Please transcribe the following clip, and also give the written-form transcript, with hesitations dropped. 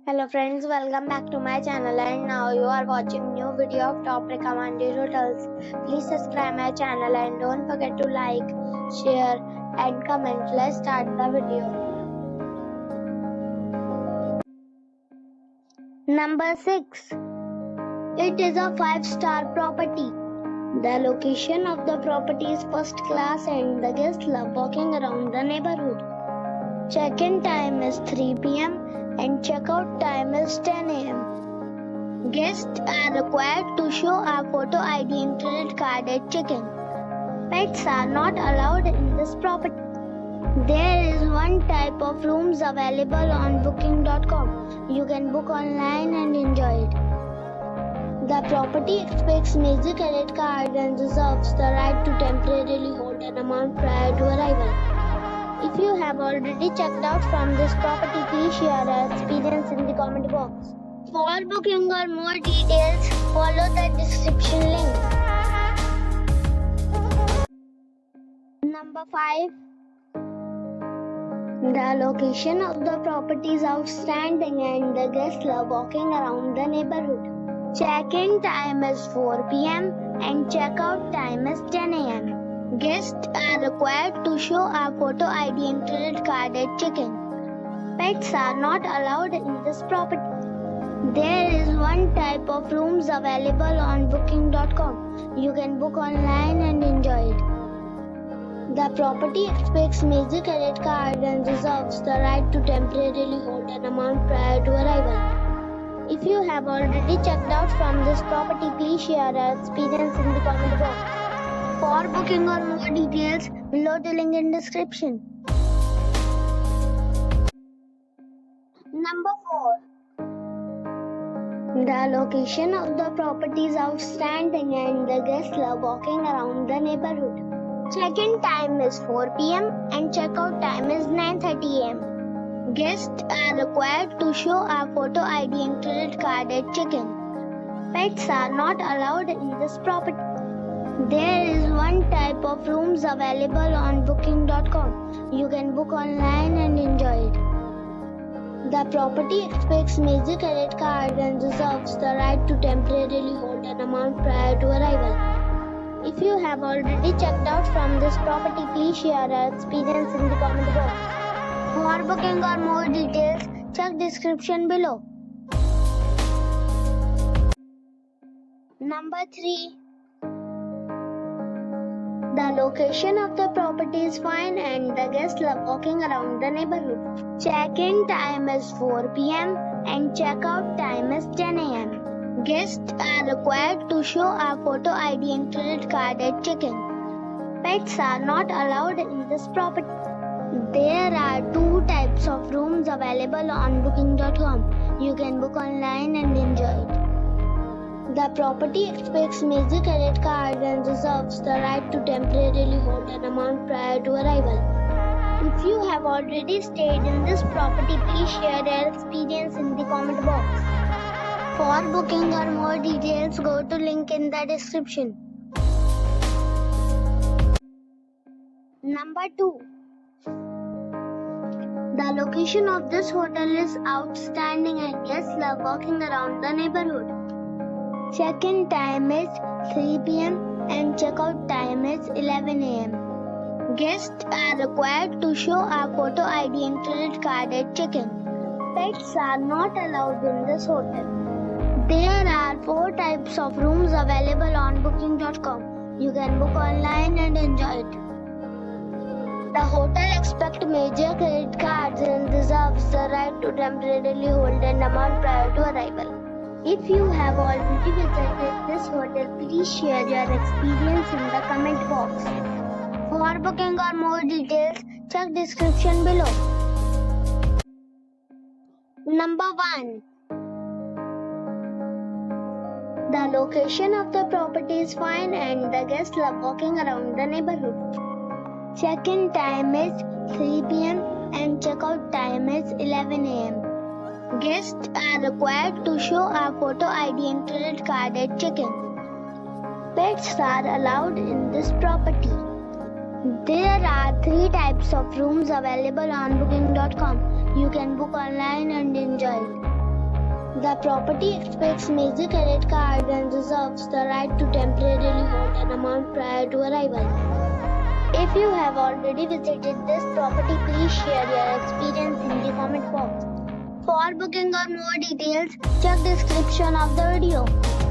Hello friends, welcome back to my channel and now you are watching new video of top recommended hotels. Please subscribe my channel and don't forget to like, share and comment. Let's start the video. Number 6. It is a 5-star property. The location of the property is first class and the guests love walking around the neighborhood. Check-in time is 3 p.m. and check-out time is 10 a.m. Guests are required to show a photo ID and credit card at check-in. Pets are not allowed in this property. There is one type of rooms available on booking.com. You can book online and enjoy it. The property expects major credit card and reserves the right to temporarily hold an amount prior to arrival. If you have already checked out from this property, please share your experience in the comment box. For booking or more details, follow the description link. Number 5. The location of the property is outstanding and the guests love walking around the neighborhood. Check-in time is 4 p.m. and check-out time is 10 a.m. Guests are required to show a photo ID and credit card at check-in. Pets are not allowed in this property. There is one type of rooms available on booking.com. You can book online and enjoy it. The property expects major credit card and reserves the right to temporarily hold an amount prior to arrival. If you have already checked out from this property, please share your experience in the comment box. For booking or more details, below the link in description. Number 4. The location of the property is outstanding and the guests love walking around the neighborhood. Check-in time is 4 p.m. and check-out time is 9:30 a.m. Guests are required to show a photo ID and credit card at check-in. Pets are not allowed in this property. There is one type of rooms available on booking.com. You can book online and enjoy it. The property expects major credit card and reserves the right to temporarily hold an amount prior to arrival. If you have already checked out from this property, please share your experience in the comment box. For booking or more details, check description below. Number 3. The location of the property is fine and the guests love walking around the neighborhood. Check-in time is 4 p.m. and check-out time is 10 a.m. Guests are required to show a photo ID and credit card at check-in. Pets are not allowed in this property. There are 2 types of rooms available on booking.com. You can book online and enjoy it. The property expects major credit card and reserves the right to temporarily hold an amount prior to arrival. If you have already stayed in this property, please share your experience in the comment box. For booking or more details, go to link in the description. Number 2. The location of this hotel is outstanding and guests love walking around the neighborhood. Check-in time is 3 p.m. and check-out time is 11 a.m. Guests are required to show a photo ID and credit card at check-in. Pets are not allowed in this hotel. There are 4 types of rooms available on booking.com. You can book online and enjoy it. The hotel expects major credit cards and reserves the right to temporarily hold an amount prior to arrival. If you have already visited this hotel, please share your experience in the comment box. For booking or more details, check description below. Number 1. The location of the property is fine and the guests love walking around the neighborhood. Check-in time is 3 p.m. and check-out time is 11 a.m. Guests are required to show a photo ID and credit card at check-in. Pets are allowed in this property. There are 3 types of rooms available on booking.com. You can book online and enjoy it. The property expects major credit cards and reserves the right to temporarily hold an amount prior to arrival. If you have already visited this property, please share your experience in the comment box. For booking or more details, check description of the video.